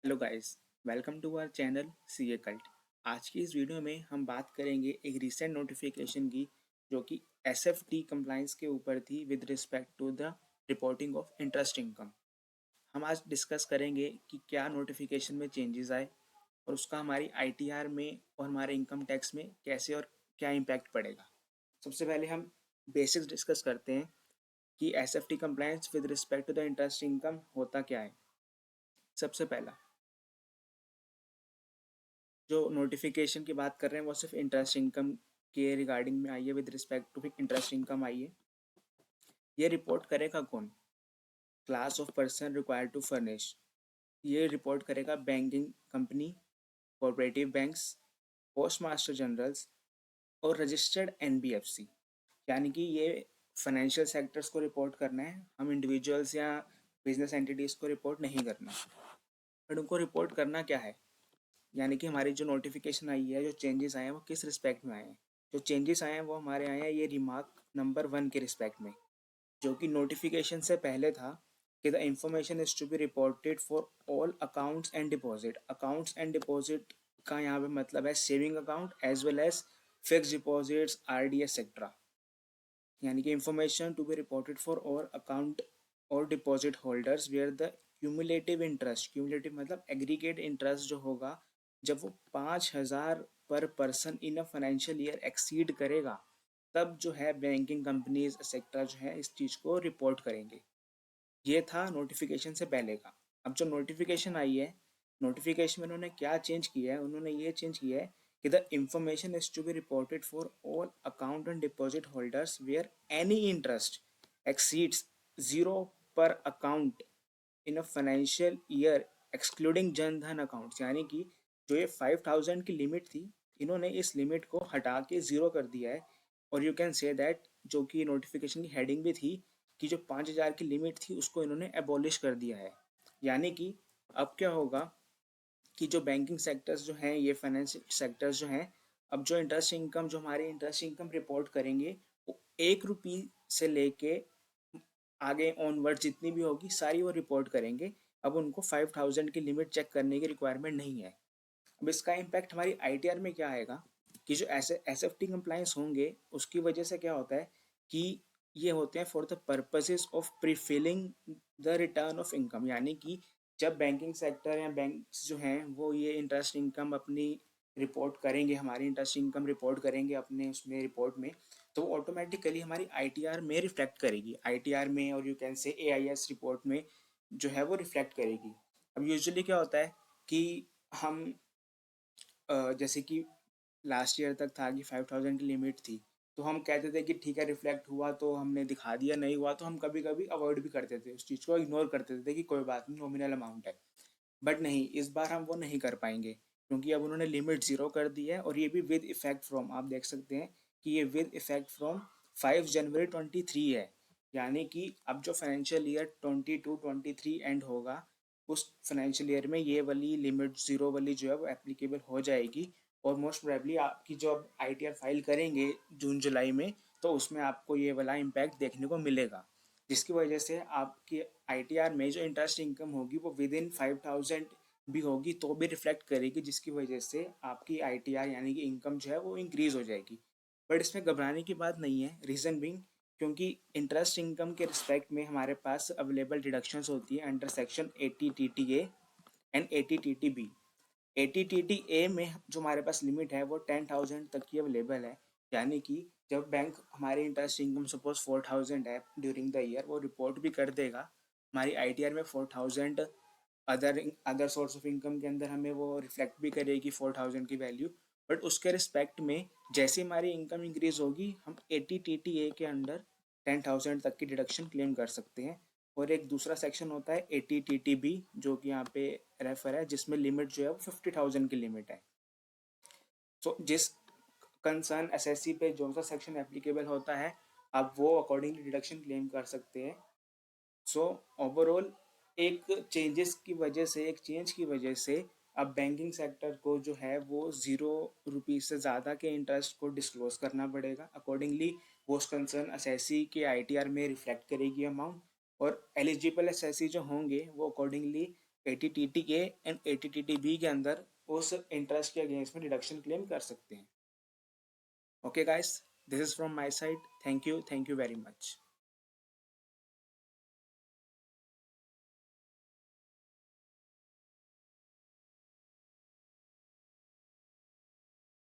Hello guys, welcome to our channel CA Cult. आज की इस वीडियो में हम बात करेंगे एक रीसेंट नोटिफिकेशन की, जो कि एसएफटी कंप्लाइंस के ऊपर थी with respect to the reporting of interest income. हम आज डिस्कस करेंगे कि क्या नोटिफिकेशन में चेंजेस आए और उसका हमारी आईटीआर में और हमारे इनकम टैक्स में कैसे और क्या इम्पैक्ट पड़ेगा। सबसे पहले हम बेसिक्स डिस्कस करते हैं कि SFT compliance with respect to the interest income होता क्या है। सबसे पहला जो नोटिफिकेशन की बात कर रहे हैं वो सिर्फ इंटरेस्ट इनकम के रिगार्डिंग में आई है, with respect to interest income आई है। ये रिपोर्ट करेगा कौन? Class of person required to furnish. ये रिपोर्ट करेगा banking company, cooperative banks, post master generals और रजिस्टर्ड एनबीएफसी। यानी कि ये फाइनेंशियल सेक्टर्स को रिपोर्ट करना है, हम इंडिविजुअल्स या बिजनेस एंटिटीज़ को रिपोर्ट नहीं करना। बट उनको रिपोर्ट करना क्या है? यानी कि हमारी जो नोटिफिकेशन आई है, जो चेंजेस आए हैं वो किस रिस्पेक्ट में आए हैं। जो चेंजेस आए हैं वो हमारे आए हैं ये रिमार्क नंबर 1 के रिस्पेक्ट में, जो कि नोटिफिकेशन से पहले था कि the information is to be reported for all accounts and deposit. Accounts and deposit का यहाँ पे मतलब है saving account as well as fix deposits, RD etcetera. यानी कि information to be reported for all account और deposit holders where the cumulative interest, cumulative मतलब aggregate interest जो होगा जब वो 5,000 per person in a financial year exceed करेगा, तब जो है बैंकिंग कंपनीज एक्सेट्रा जो है इस चीज़ को रिपोर्ट करेंगे। ये था नोटिफिकेशन से पहले का। अब जो नोटिफिकेशन आई है, नोटिफिकेशन में उन्होंने क्या चेंज किया है? उन्होंने ये चेंज किया है कि the information is to be reported for all account and deposit holders where any interest exceeds 0 per account in a financial year excluding Jan Dhan accounts. यानी कि जो ये 5,000 की लिमिट थी, इन्होंने इस लिमिट को हटा के 0 कर दिया है। और यू कैन से दैट जो कि नोटिफिकेशन की हेडिंग भी थी कि जो 5,000 की लिमिट थी उसको इन्होंने एबॉलिश कर दिया है। यानी कि अब क्या होगा कि जो बैंकिंग सेक्टर्स जो हैं, ये फाइनेंस सेक्टर्स जो हैं, अब जो इंटरेस्ट इनकम, जो हमारी इंटरेस्ट इनकम रिपोर्ट करेंगे, वो 1 रुपये से लेके आगे ऑनवर्ड जितनी भी होगी सारी वो रिपोर्ट करेंगे। अब उनको 5,000 की लिमिट चेक करने की रिक्वायरमेंट नहीं है। अब इसका इम्पैक्ट हमारी आईटीआर में क्या आएगा कि जो ऐसे एसएफटी कंप्लायंस होंगे उसकी वजह से क्या होता है कि ये होते हैं for the purposes of prefilling the return of income. यानी कि जब बैंकिंग सेक्टर या बैंक्स जो हैं वो ये इंटरेस्ट इनकम अपनी रिपोर्ट करेंगे, हमारी इंटरेस्ट इनकम रिपोर्ट करेंगे अपने उसमें रिपोर्ट में, तो वो ऑटोमेटिकली हमारी आईटीआर में रिफ्लेक्ट करेगी, आईटीआर में, और you can say AIS report में जो है वो रिफ्लेक्ट करेगी। अब यूजुअली क्या होता है कि हम जैसे कि लास्ट ईयर तक था कि 5,000 की लिमिट थी, तो हम कहते थे कि ठीक है रिफ्लेक्ट हुआ तो हमने दिखा दिया, नहीं हुआ तो हम कभी कभी अवॉइड भी करते थे, उस चीज़ को इग्नोर करते थे कि कोई बात नहीं, नॉमिनल अमाउंट है। बट नहीं, इस बार हम वो नहीं कर पाएंगे क्योंकि अब उन्होंने लिमिट 0 कर दी है, और ये भी विद इफेक्ट फ्रॉम, आप देख सकते हैं कि ये विद इफेक्ट फ्रॉम 5 जनवरी 2023 है। यानी कि अब जो फाइनेंशियल ईयर 22-23 एंड होगा, उस फाइनेंशियल ईयर में ये वाली लिमिट 0 वाली जो है वो एप्लीकेबल हो जाएगी। और मोस्ट प्रोबेबली आपकी जो अब आईटीआर फाइल करेंगे जून जुलाई में, तो उसमें आपको ये वाला इम्पैक्ट देखने को मिलेगा, जिसकी वजह से आपकी आईटीआर में जो इंटरेस्ट इनकम होगी वो विद इन 5,000 भी होगी तो भी रिफ्लेक्ट करेगी, जिसकी वजह से आपकी आईटीआर यानी कि इनकम जो है वो इंक्रीज हो जाएगी। बट इसमें घबराने की बात नहीं है, रीज़न बिंग क्योंकि इंटरेस्ट इनकम के रिस्पेक्ट में हमारे पास अवेलेबल डिडक्शंस होती है under section 80 TTA and 80 TTB। 80 TTA में जो हमारे पास लिमिट है वो 10,000 तक की अवेलेबल है। यानी कि जब बैंक हमारी इंटरेस्ट इनकम सपोज 4,000 है ड्यूरिंग द ईयर, वो रिपोर्ट भी कर देगा हमारी आईटीआर में 4,000, other other source of income के अंदर हमें वो रिफ्लेक्ट भी करेगी 4,000 की वैल्यू। बट उसके रिस्पेक्ट में जैसे हमारी इनकम इंक्रीज होगी, हम 80 TTA के अंडर 10,000 तक की डिडक्शन क्लेम कर सकते हैं। और एक दूसरा सेक्शन होता है 80 TTB, जो कि यहाँ पे रेफर है, जिसमें लिमिट जो है वो 50,000 की लिमिट है। तो जिस कंसर्न एसएससी पे जो सा सेक्शन एप्लीकेबल होता है, आप वो अकॉर्डिंगली डिडक्शन क्लेम कर सकते हैं। सो ओवरऑल एक चेंजेस की वजह से, एक चेंज की वजह से अब बैंकिंग सेक्टर को जो है वो 0 रुपीज़ से ज़्यादा के इंटरेस्ट को डिस्क्लोज करना पड़ेगा। अकॉर्डिंगली वो कंसर्न एसएससी के आईटीआर में रिफ्लेक्ट करेगी अमाउंट, और एलिजिबल एसएससी जो होंगे वो अकॉर्डिंगली ATTT के एंड ATTT बी के अंदर उस इंटरेस्ट के अगेंस्ट में डिडक्शन क्लेम कर सकते हैं. Okay guys, this is from my side. Thank you very much.